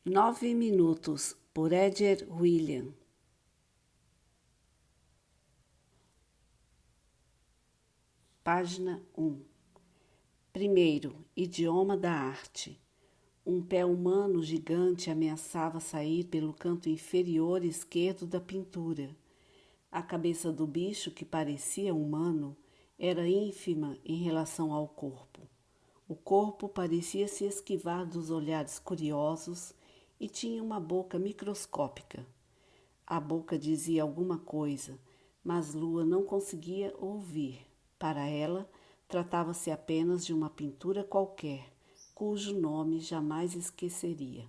9 minutos, por Edgar William. Página 1. Primeiro, idioma da arte. Um pé humano gigante ameaçava sair pelo canto inferior esquerdo da pintura. A cabeça do bicho, que parecia humano, era ínfima em relação ao corpo. O corpo parecia se esquivar dos olhares curiosos e tinha uma boca microscópica. A boca dizia alguma coisa, mas Lua não conseguia ouvir. Para ela, tratava-se apenas de uma pintura qualquer, cujo nome jamais esqueceria.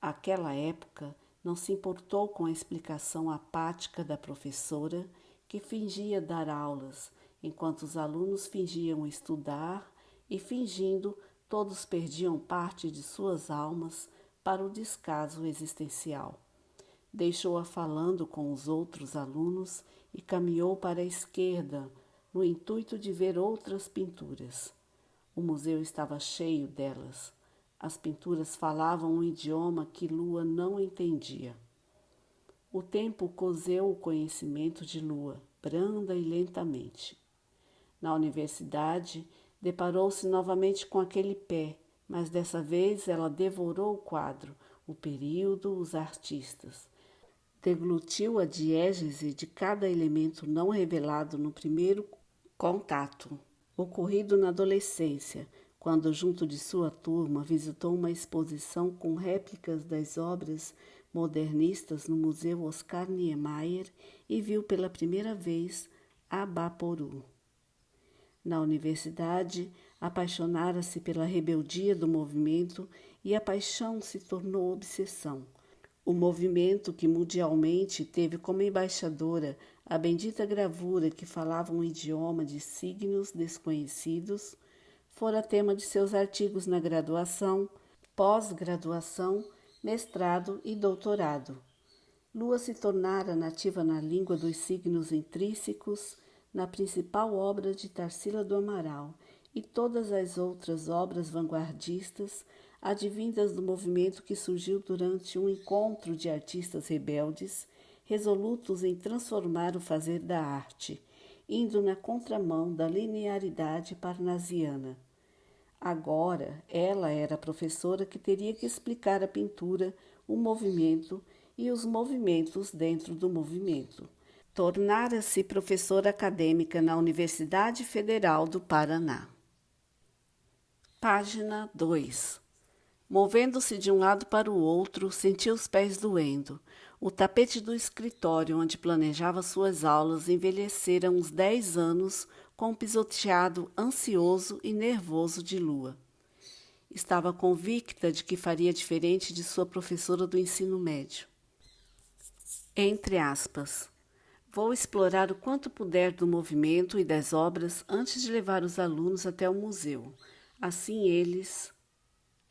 Àquela época, não se importou com a explicação apática da professora, que fingia dar aulas, enquanto os alunos fingiam estudar e, fingindo, todos perdiam parte de suas almas para o descaso existencial. Deixou-a falando com os outros alunos e caminhou para a esquerda, no intuito de ver outras pinturas. O museu estava cheio delas. As pinturas falavam um idioma que Lua não entendia. O tempo coseu o conhecimento de Lua, branda e lentamente. Na universidade, deparou-se novamente com aquele pé, mas dessa vez ela devorou o quadro, o período, os artistas. Deglutiu a diégese de cada elemento não revelado no primeiro contato, ocorrido na adolescência, quando, junto de sua turma, visitou uma exposição com réplicas das obras modernistas no Museu Oscar Niemeyer e viu pela primeira vez Abaporu. Na universidade, apaixonara-se pela rebeldia do movimento e a paixão se tornou obsessão. O movimento, que mundialmente teve como embaixadora a bendita gravura que falava um idioma de signos desconhecidos, fora tema de seus artigos na graduação, pós-graduação, mestrado e doutorado. Lua se tornara nativa na língua dos signos intrínsecos, na principal obra de Tarsila do Amaral e todas as outras obras vanguardistas advindas do movimento que surgiu durante um encontro de artistas rebeldes, resolutos em transformar o fazer da arte, indo na contramão da linearidade parnasiana. Agora, ela era a professora que teria que explicar a pintura, o movimento e os movimentos dentro do movimento. Tornara-se professora acadêmica na Universidade Federal do Paraná. Página 2. Movendo-se de um lado para o outro, sentia os pés doendo. O tapete do escritório onde planejava suas aulas envelhecera uns 10 anos com o pisoteado ansioso e nervoso de Lua. Estava convicta de que faria diferente de sua professora do ensino médio. Entre aspas, vou explorar o quanto puder do movimento e das obras antes de levar os alunos até o museu. Assim eles...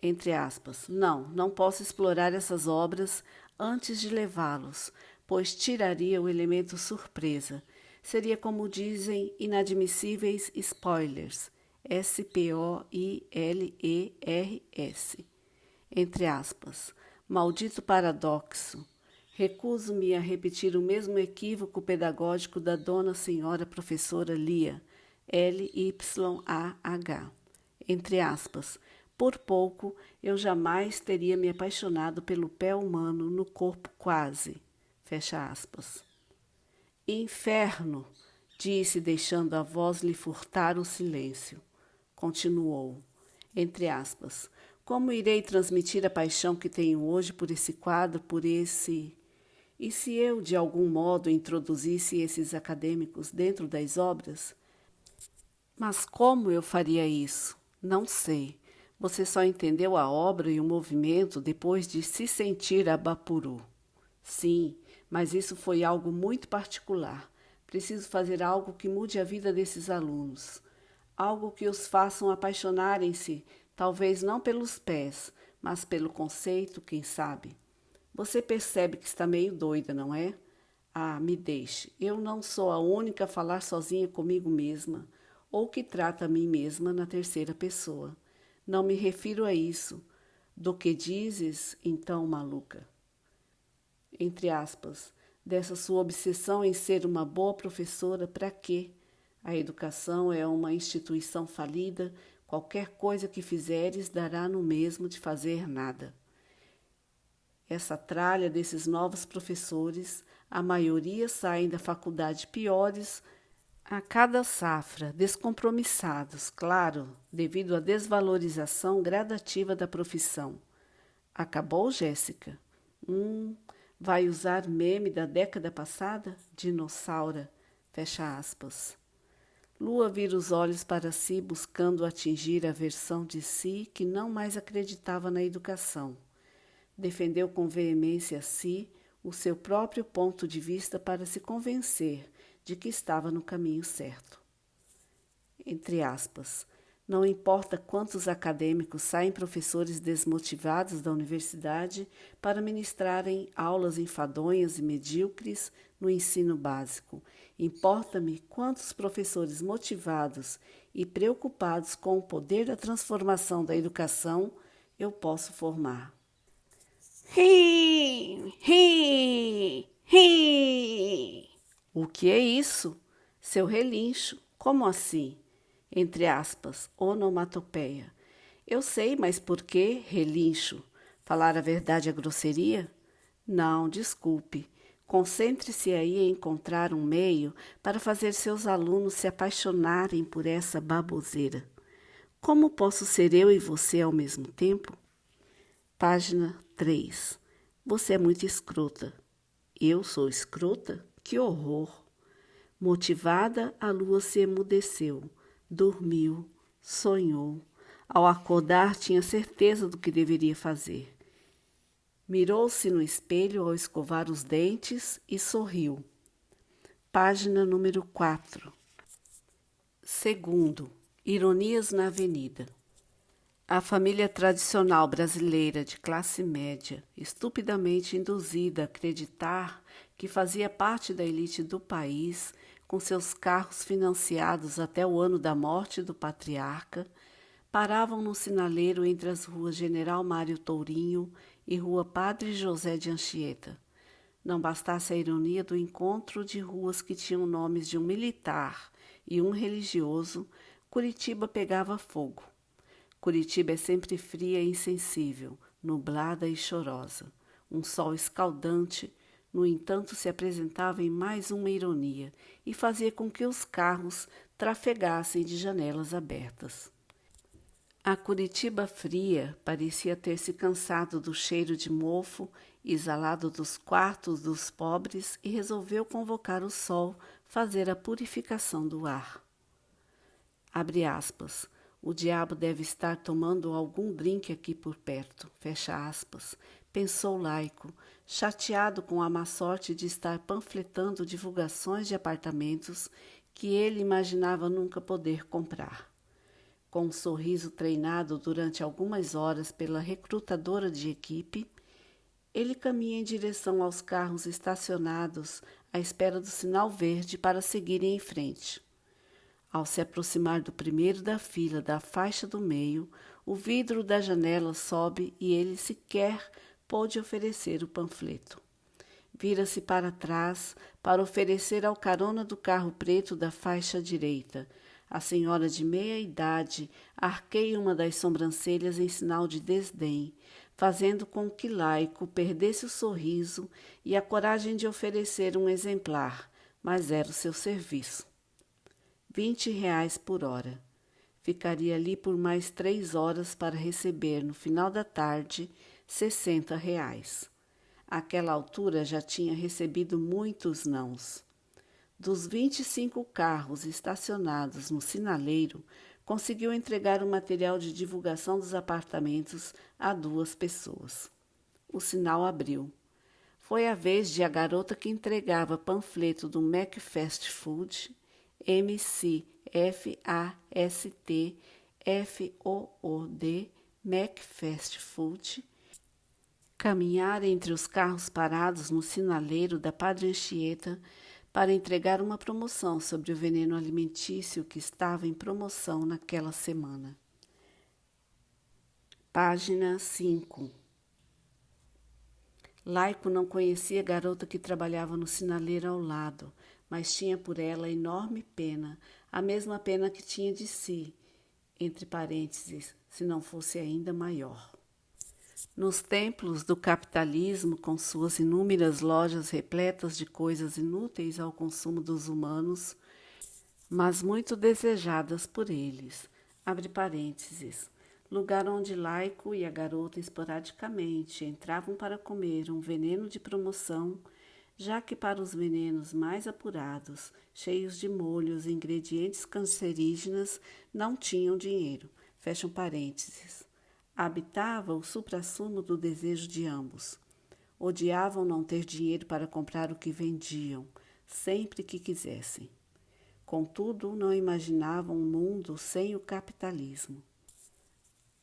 Entre aspas, não posso explorar essas obras antes de levá-los, pois tiraria o elemento surpresa. Seria, como dizem, inadmissíveis spoilers, S-P-O-I-L-E-R-S. Entre aspas, maldito paradoxo. Recuso-me a repetir o mesmo equívoco pedagógico da dona senhora professora Lia, L-Y-A-H. Entre aspas, por pouco, eu jamais teria me apaixonado pelo pé humano no corpo quase. Fecha aspas. Inferno, disse, deixando a voz lhe furtar o silêncio. Continuou, entre aspas, como irei transmitir a paixão que tenho hoje por esse quadro, por esse... E se eu, de algum modo, introduzisse esses acadêmicos dentro das obras? Mas como eu faria isso? Não sei. Você só entendeu a obra e o movimento depois de se sentir Abapuru. Sim, mas isso foi algo muito particular. Preciso fazer algo que mude a vida desses alunos. Algo que os façam apaixonarem-se, talvez não pelos pés, mas pelo conceito, quem sabe. Você percebe que está meio doida, não é? Ah, me deixe. Eu não sou a única a falar sozinha comigo mesma, ou que trata a mim mesma na terceira pessoa. Não me refiro a isso. Do que dizes, então, maluca? Entre aspas, dessa sua obsessão em ser uma boa professora, para quê? A educação é uma instituição falida, qualquer coisa que fizeres dará no mesmo de fazer nada. Essa tralha desses novos professores, a maioria saem da faculdade piores a cada safra, descompromissados, claro, devido à desvalorização gradativa da profissão. Acabou, Jéssica? Vai usar meme da década passada? Dinossaura. Fecha aspas. Lua vira os olhos para si, buscando atingir a versão de si que não mais acreditava na educação. Defendeu com veemência a si o seu próprio ponto de vista para se convencer de que estava no caminho certo. Entre aspas, não importa quantos acadêmicos saem professores desmotivados da universidade para ministrarem aulas enfadonhas e medíocres no ensino básico. Importa-me quantos professores motivados e preocupados com o poder da transformação da educação eu posso formar. Ri, ri, ri. O que é isso? Seu relincho. Como assim? Entre aspas, onomatopeia. Eu sei, mas por que relincho? Falar a verdade é grosseria? Não, desculpe. Concentre-se aí em encontrar um meio para fazer seus alunos se apaixonarem por essa baboseira. Como posso ser eu e você ao mesmo tempo? Página 3. Você é muito escrota. Eu sou escrota? Que horror! Motivada, a lua se emudeceu, dormiu, sonhou. Ao acordar, tinha certeza do que deveria fazer. Mirou-se no espelho ao escovar os dentes e sorriu. Página número 4. Segundo, ironias na avenida. A família tradicional brasileira de classe média, estupidamente induzida a acreditar que fazia parte da elite do país, com seus carros financiados até o ano da morte do patriarca, paravam no sinaleiro entre as ruas General Mário Tourinho e Rua Padre José de Anchieta. Não bastasse a ironia do encontro de ruas que tinham nomes de um militar e um religioso, Curitiba pegava fogo. Curitiba é sempre fria e insensível, nublada e chorosa. Um sol escaldante, no entanto, se apresentava em mais uma ironia e fazia com que os carros trafegassem de janelas abertas. A Curitiba fria parecia ter se cansado do cheiro de mofo exalado dos quartos dos pobres e resolveu convocar o sol, fazer a purificação do ar. Abre aspas. O diabo deve estar tomando algum drink aqui por perto, fecha aspas, pensou Laico, chateado com a má sorte de estar panfletando divulgações de apartamentos que ele imaginava nunca poder comprar. Com um sorriso treinado durante algumas horas pela recrutadora de equipe, ele caminha em direção aos carros estacionados à espera do sinal verde para seguirem em frente. Ao se aproximar do primeiro da fila da faixa do meio, o vidro da janela sobe e ele sequer pôde oferecer o panfleto. Vira-se para trás para oferecer ao carona do carro preto da faixa direita. A senhora de meia idade arqueia uma das sobrancelhas em sinal de desdém, fazendo com que Laico perdesse o sorriso e a coragem de oferecer um exemplar, mas era o seu serviço. R$20 por hora. Ficaria ali por mais 3 horas para receber, no final da tarde, R$60. Àquela altura já tinha recebido muitos nãos. Dos 25 carros estacionados no sinaleiro, conseguiu entregar o material de divulgação dos apartamentos a 2 pessoas. O sinal abriu. Foi a vez de a garota que entregava panfleto do Mac Fast Food, MCFAST-FOOD, Mac Fast Food, caminhar entre os carros parados no sinaleiro da Padre Anchieta para entregar uma promoção sobre o veneno alimentício que estava em promoção naquela semana. Página 5. Laico não conhecia a garota que trabalhava no sinaleiro ao lado, mas tinha por ela enorme pena, a mesma pena que tinha de si, entre parênteses, se não fosse ainda maior. Nos templos do capitalismo, com suas inúmeras lojas repletas de coisas inúteis ao consumo dos humanos, mas muito desejadas por eles, abre parênteses, lugar onde Laico e a garota esporadicamente entravam para comer um veneno de promoção, já que para os venenos mais apurados, cheios de molhos e ingredientes cancerígenas, não tinham dinheiro, fecham parênteses. Habitava o suprassumo do desejo de ambos. Odiavam não ter dinheiro para comprar o que vendiam, sempre que quisessem. Contudo, não imaginavam um mundo sem o capitalismo.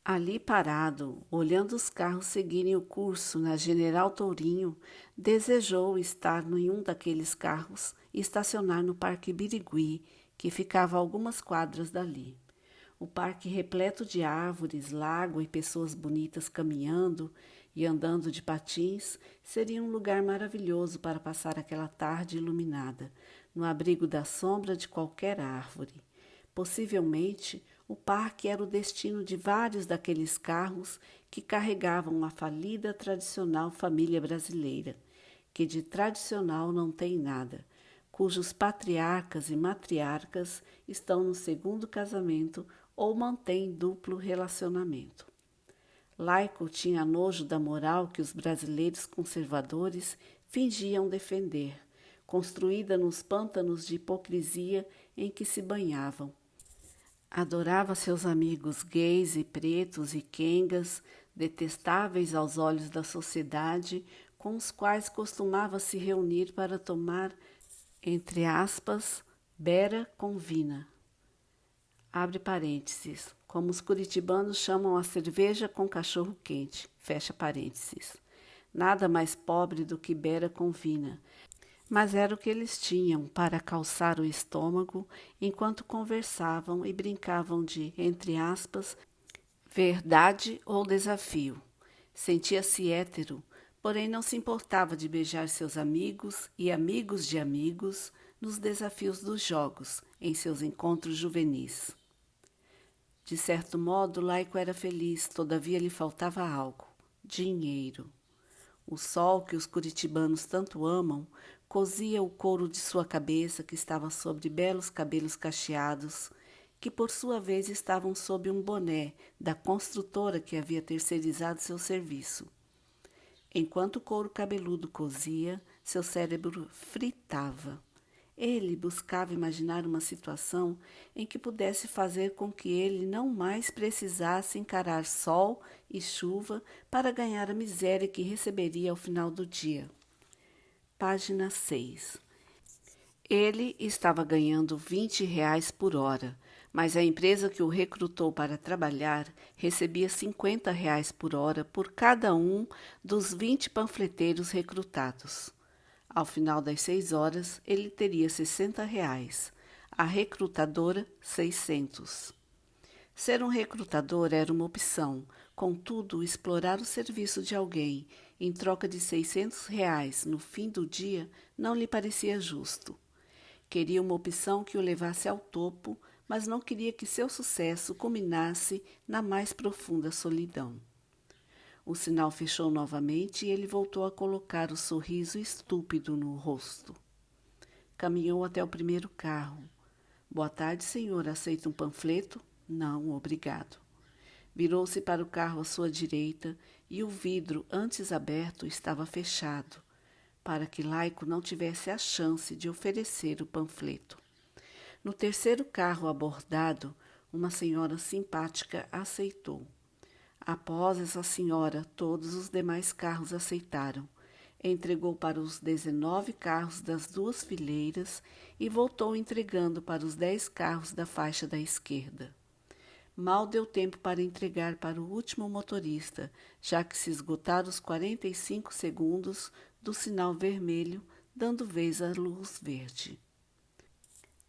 Ali parado, olhando os carros seguirem o curso na General Tourinho, desejou estar em um daqueles carros e estacionar no Parque Birigui, que ficava a algumas quadras dali. O parque repleto de árvores, lago e pessoas bonitas caminhando e andando de patins seria um lugar maravilhoso para passar aquela tarde iluminada, no abrigo da sombra de qualquer árvore. Possivelmente, o parque era o destino de vários daqueles carros que carregavam a falida tradicional família brasileira, que de tradicional não tem nada, cujos patriarcas e matriarcas estão no segundo casamento ou mantêm duplo relacionamento. Laico tinha nojo da moral que os brasileiros conservadores fingiam defender, construída nos pântanos de hipocrisia em que se banhavam. Adorava seus amigos gays e pretos e quengas, detestáveis aos olhos da sociedade, com os quais costumava se reunir para tomar, entre aspas, bera com vina. Abre parênteses, como os curitibanos chamam a cerveja com cachorro quente, fecha parênteses. Nada mais pobre do que bera com vina, mas era o que eles tinham para calçar o estômago enquanto conversavam e brincavam de, entre aspas, verdade ou desafio. Sentia-se hétero, porém não se importava de beijar seus amigos e amigos de amigos nos desafios dos jogos, em seus encontros juvenis. De certo modo, Laico era feliz, todavia lhe faltava algo: dinheiro. O sol que os curitibanos tanto amam cozia o couro de sua cabeça, que estava sobre belos cabelos cacheados, que por sua vez estavam sob um boné da construtora que havia terceirizado seu serviço. Enquanto o couro cabeludo cozia, seu cérebro fritava. Ele buscava imaginar uma situação em que pudesse fazer com que ele não mais precisasse encarar sol e chuva para ganhar a miséria que receberia ao final do dia. Página 6. Ele estava ganhando R$ 20 por hora, mas a empresa que o recrutou para trabalhar recebia R$ 50 por hora por cada um dos 20 panfleteiros recrutados. Ao final das 6 horas, ele teria R$ 60, a recrutadora 600. Ser um recrutador era uma opção, contudo, explorar o serviço de alguém em troca de R$ 600 no fim do dia não lhe parecia justo. Queria uma opção que o levasse ao topo, mas não queria que seu sucesso culminasse na mais profunda solidão. O sinal fechou novamente e ele voltou a colocar o sorriso estúpido no rosto. Caminhou até o primeiro carro. Boa tarde, senhor. Aceita um panfleto? Não, obrigado. Virou-se para o carro à sua direita e o vidro, antes aberto, estava fechado, para que Laico não tivesse a chance de oferecer o panfleto. No terceiro carro abordado, uma senhora simpática aceitou. Após essa senhora, todos os demais carros aceitaram. Entregou para os 19 carros das duas fileiras e voltou entregando para os 10 carros da faixa da esquerda. Mal deu tempo para entregar para o último motorista, já que se esgotaram os 45 segundos do sinal vermelho, dando vez à luz verde.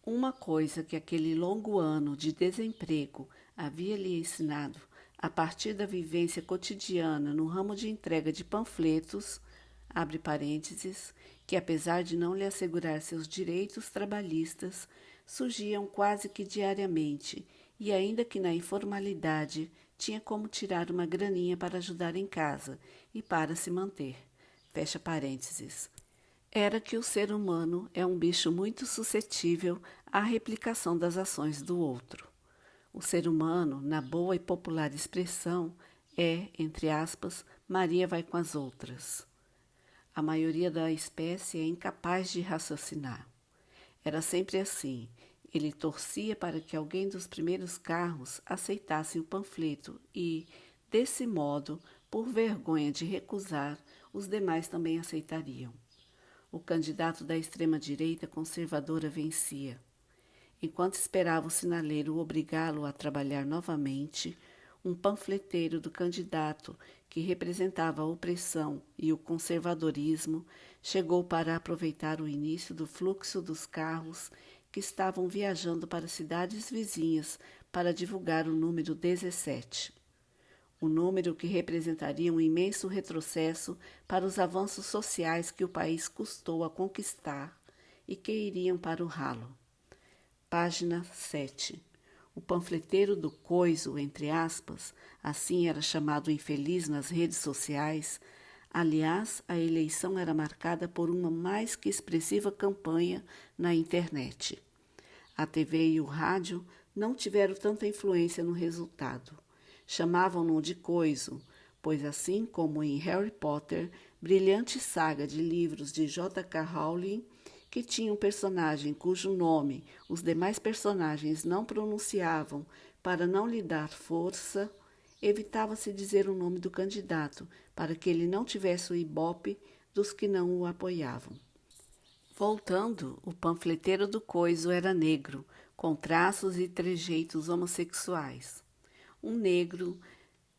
Uma coisa que aquele longo ano de desemprego havia lhe ensinado A partir da vivência cotidiana no ramo de entrega de panfletos, abre parênteses, que apesar de não lhe assegurar seus direitos trabalhistas, surgiam quase que diariamente, e ainda que na informalidade, tinha como tirar uma graninha para ajudar em casa e para se manter. Fecha parênteses. Era que o ser humano é um bicho muito suscetível à replicação das ações do outro. O ser humano, na boa e popular expressão, é, entre aspas, Maria vai com as outras. A maioria da espécie é incapaz de raciocinar. Era sempre assim. Ele torcia para que alguém dos primeiros carros aceitasse o panfleto e, desse modo, por vergonha de recusar, os demais também aceitariam. O candidato da extrema-direita conservadora vencia. Enquanto esperava o sinaleiro obrigá-lo a trabalhar novamente, um panfleteiro do candidato, que representava a opressão e o conservadorismo, chegou para aproveitar o início do fluxo dos carros que estavam viajando para cidades vizinhas para divulgar o número 17. O número que representaria um imenso retrocesso para os avanços sociais que o país custou a conquistar e que iriam para o ralo. Página 7. O panfleteiro do coiso, entre aspas, assim era chamado o infeliz nas redes sociais. Aliás, a eleição era marcada por uma mais que expressiva campanha na internet. A TV e o rádio não tiveram tanta influência no resultado. Chamavam-no de coiso, pois assim como em Harry Potter, brilhante saga de livros de J.K. Rowling, que tinha um personagem cujo nome os demais personagens não pronunciavam para não lhe dar força, evitava-se dizer o nome do candidato para que ele não tivesse o ibope dos que não o apoiavam. Voltando, o panfleteiro do coiso era negro, com traços e trejeitos homossexuais. Um negro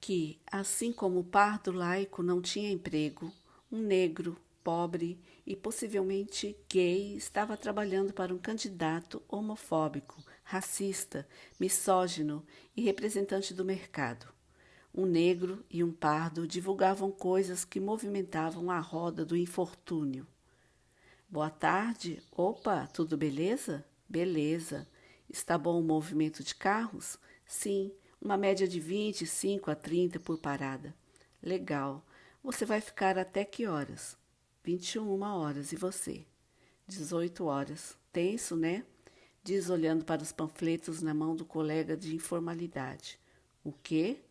que, assim como o pardo laico não tinha emprego, um negro pobre e possivelmente gay estava trabalhando para um candidato homofóbico, racista, misógino e representante do mercado. Um negro e um pardo divulgavam coisas que movimentavam a roda do infortúnio. Boa tarde. Opa, tudo beleza? Beleza. Está bom o movimento de carros? Sim, uma média de 25 a 30 por parada. Legal. Você vai ficar até que horas? 21 horas. E você? 18 horas. Tenso, né? Diz olhando para os panfletos na mão do colega de informalidade. O quê?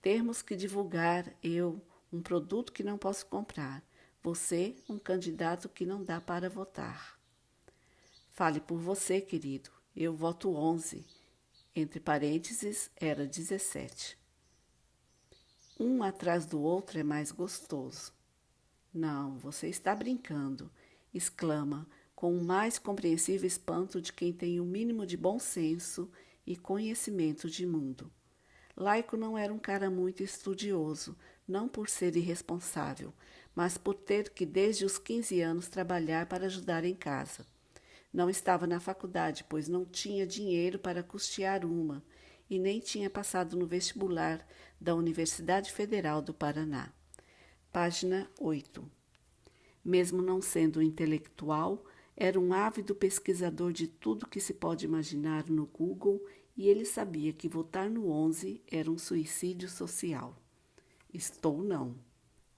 Termos que divulgar, eu, um produto que não posso comprar. Você, um candidato que não dá para votar. Fale por você, querido. Eu voto 11. Entre parênteses, era 17. Um atrás do outro é mais gostoso. Não, você está brincando, exclama, com o mais compreensível espanto de quem tem o mínimo de bom senso e conhecimento de mundo. Laico não era um cara muito estudioso, não por ser irresponsável, mas por ter que desde os 15 anos trabalhar para ajudar em casa. Não estava na faculdade, pois não tinha dinheiro para custear uma, e nem tinha passado no vestibular da Universidade Federal do Paraná. Página 8. Mesmo não sendo intelectual, era um ávido pesquisador de tudo que se pode imaginar no Google e ele sabia que votar no 11 era um suicídio social. Estou não.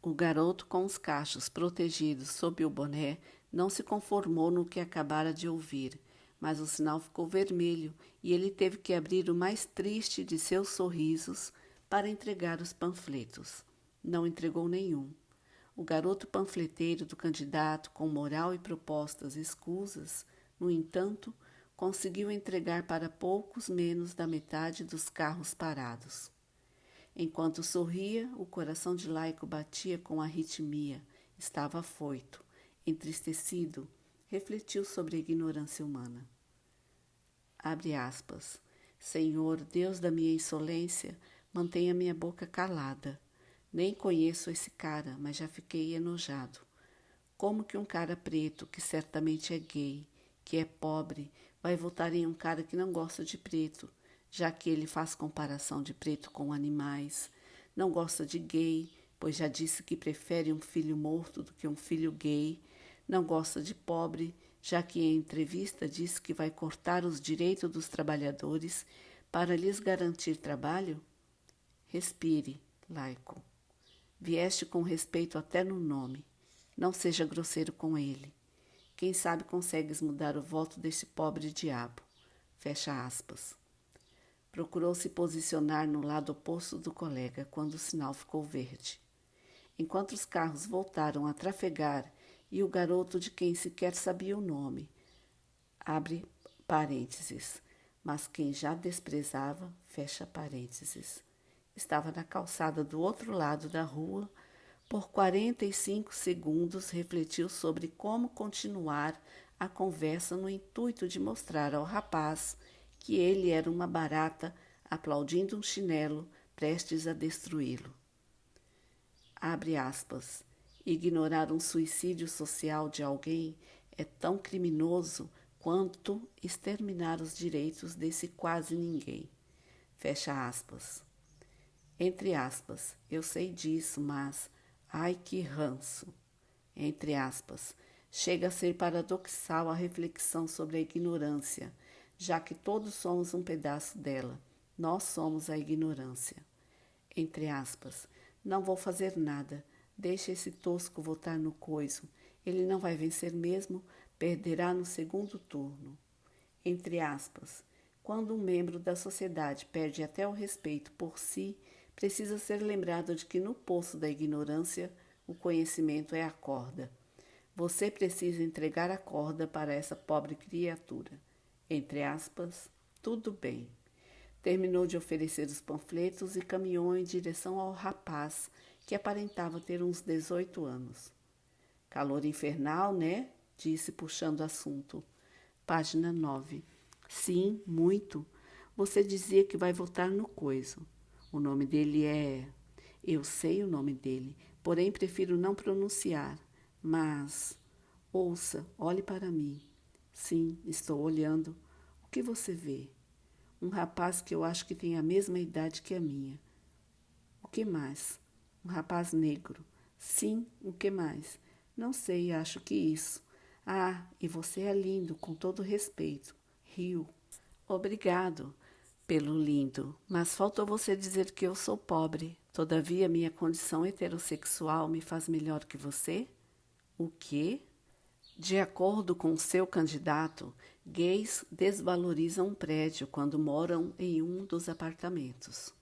O garoto com os cachos protegidos sob o boné não se conformou no que acabara de ouvir, mas o sinal ficou vermelho e ele teve que abrir o mais triste de seus sorrisos para entregar os panfletos. Não entregou nenhum. O garoto panfleteiro do candidato, com moral e propostas escusas, no entanto, conseguiu entregar para poucos menos da metade dos carros parados. Enquanto sorria, o coração de Laico batia com arritmia. Estava afoito, entristecido, refletiu sobre a ignorância humana. Abre aspas. Senhor, Deus da minha insolência, mantenha minha boca calada. Nem conheço esse cara, mas já fiquei enojado. Como que um cara preto, que certamente é gay, que é pobre, vai votar em um cara que não gosta de preto? já que ele faz comparação de preto com animais. Não gosta de gay, pois já disse que prefere um filho morto do que um filho gay. Não gosta de pobre, já que em entrevista disse que vai cortar os direitos dos trabalhadores para lhes garantir trabalho? Respire, laico. Vieste com respeito até no nome. Não seja grosseiro com ele. Quem sabe consegues mudar o voto desse pobre diabo. Fecha aspas. Procurou se posicionar no lado oposto do colega quando o sinal ficou verde. Enquanto os carros voltaram a trafegar e o garoto de quem sequer sabia o nome, abre parênteses, mas quem já desprezava, fecha parênteses, estava na calçada do outro lado da rua. Por 45 segundos refletiu sobre como continuar a conversa no intuito de mostrar ao rapaz que ele era uma barata aplaudindo um chinelo prestes a destruí-lo. Abre aspas. Ignorar um suicídio social de alguém é tão criminoso quanto exterminar os direitos desse quase ninguém. Fecha aspas. Entre aspas, eu sei disso, mas ai que ranço. Entre aspas, chega a ser paradoxal a reflexão sobre a ignorância, já que todos somos um pedaço dela. Nós somos a ignorância. Entre aspas, não vou fazer nada. Deixa esse tosco votar no coiso. Ele não vai vencer mesmo, perderá no segundo turno. Entre aspas, quando um membro da sociedade perde até o respeito por si, precisa ser lembrado de que no poço da ignorância, o conhecimento é a corda. Você precisa entregar a corda para essa pobre criatura. Entre aspas, tudo bem. Terminou de oferecer os panfletos e caminhou em direção ao rapaz, que aparentava ter uns 18 anos. Calor infernal, né? Disse, puxando assunto. Página 9. Sim, muito. Você dizia que vai votar no coiso. O nome dele é... Eu sei o nome dele, porém prefiro não pronunciar. Mas... Ouça, olhe para mim. Sim, estou olhando. O que você vê? Um rapaz que eu acho que tem a mesma idade que a minha. O que mais? Um rapaz negro. Sim, o que mais? Não sei, acho que isso. Ah, e você é lindo, com todo respeito. Riu. Obrigado pelo lindo, mas faltou você dizer que eu sou pobre. Todavia, minha condição heterossexual me faz melhor que você? O quê? De acordo com seu candidato, gays desvalorizam um prédio quando moram em um dos apartamentos.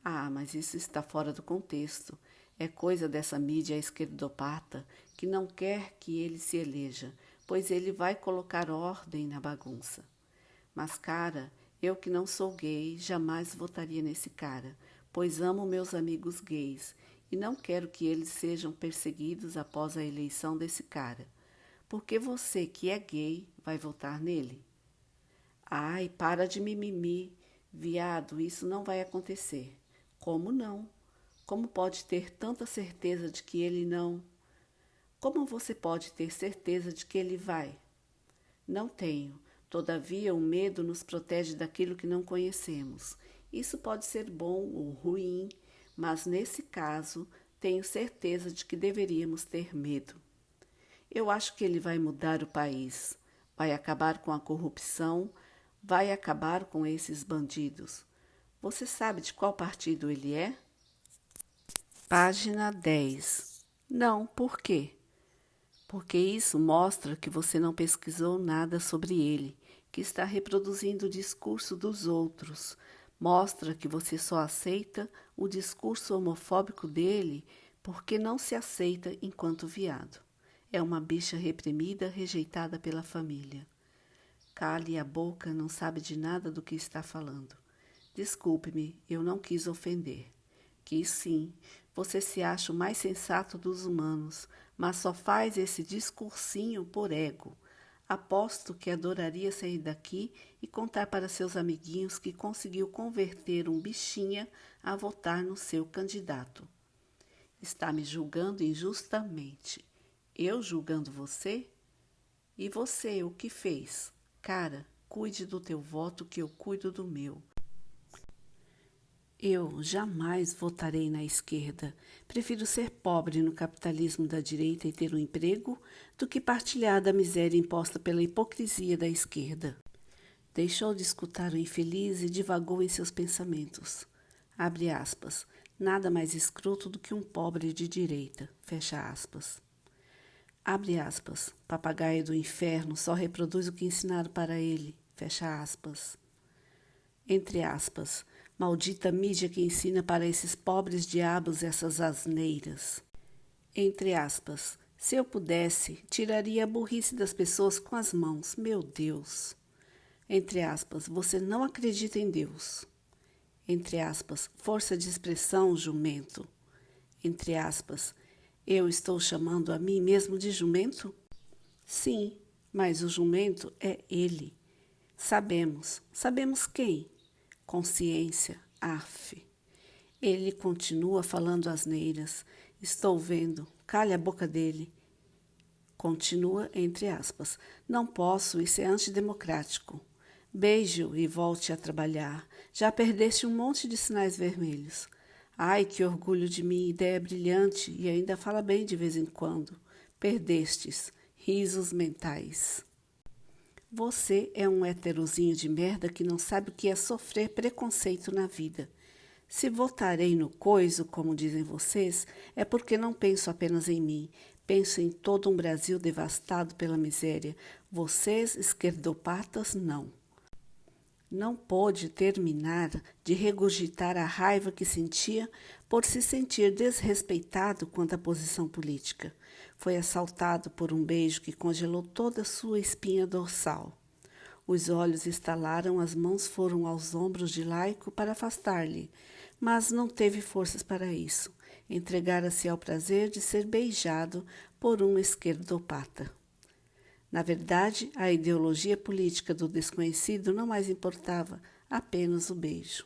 Ah, mas isso está fora do contexto. É coisa dessa mídia esquerdopata que não quer que ele se eleja, pois ele vai colocar ordem na bagunça. Mas, cara, eu que não sou gay, jamais votaria nesse cara, pois amo meus amigos gays e não quero que eles sejam perseguidos após a eleição desse cara. Por que você, que é gay, vai votar nele? Ai, para de mimimi, viado, isso não vai acontecer. Como não? Como pode ter tanta certeza de que ele não? Como você pode ter certeza de que ele vai? Não tenho. Todavia, o medo nos protege daquilo que não conhecemos. Isso pode ser bom ou ruim, mas nesse caso, tenho certeza de que deveríamos ter medo. Eu acho que ele vai mudar o país, vai acabar com a corrupção, vai acabar com esses bandidos. Você sabe de qual partido ele é? Página 10. Não, por quê? Porque isso mostra que você não pesquisou nada sobre ele, que está reproduzindo o discurso dos outros. Mostra que você só aceita o discurso homofóbico dele porque não se aceita enquanto viado. É uma bicha reprimida, rejeitada pela família. Cale a boca, não sabe de nada do que está falando. Desculpe-me, eu não quis ofender. Quis sim, você se acha o mais sensato dos humanos, mas só faz esse discursinho por ego. Aposto que adoraria sair daqui e contar para seus amiguinhos que conseguiu converter um bichinha a votar no seu candidato. Está me julgando injustamente. Eu julgando você? E você, o que fez? Cara, cuide do teu voto que eu cuido do meu. Eu jamais votarei na esquerda. Prefiro ser pobre no capitalismo da direita e ter um emprego do que partilhar da miséria imposta pela hipocrisia da esquerda. Deixou de escutar o infeliz e divagou em seus pensamentos. Abre aspas. Nada mais escroto do que um pobre de direita. Fecha aspas. Abre aspas. Papagaio do inferno só reproduz o que ensinaram para ele. Fecha aspas. Entre aspas. Maldita mídia que ensina para esses pobres diabos essas asneiras. Entre aspas. Se eu pudesse, tiraria a burrice das pessoas com as mãos. Meu Deus. Entre aspas. Você não acredita em Deus. Entre aspas. Força de expressão, jumento. Entre aspas. Eu estou chamando a mim mesmo de jumento? Sim, mas o jumento é ele. Sabemos quem? Consciência, af. Ele continua falando asneiras. Estou vendo, calha a boca dele. Continua entre aspas. Não posso, isso é antidemocrático. Beije-o e volte a trabalhar. Já perdeste um monte de sinais vermelhos. Ai, que orgulho de mim, ideia brilhante e ainda fala bem de vez em quando. Perdestes, risos mentais. Você é um heterozinho de merda que não sabe o que é sofrer preconceito na vida. Se votarei no coiso, como dizem vocês, é porque não penso apenas em mim. Penso em todo um Brasil devastado pela miséria. Vocês, esquerdopatas, não. Não pôde terminar de regurgitar a raiva que sentia por se sentir desrespeitado quanto à posição política. Foi assaltado por um beijo que congelou toda a sua espinha dorsal. Os olhos estalaram, as mãos foram aos ombros de Laico para afastar-lhe, mas não teve forças para isso. Entregara-se ao prazer de ser beijado por um esquerdopata. Na verdade, a ideologia política do desconhecido não mais importava, apenas o beijo.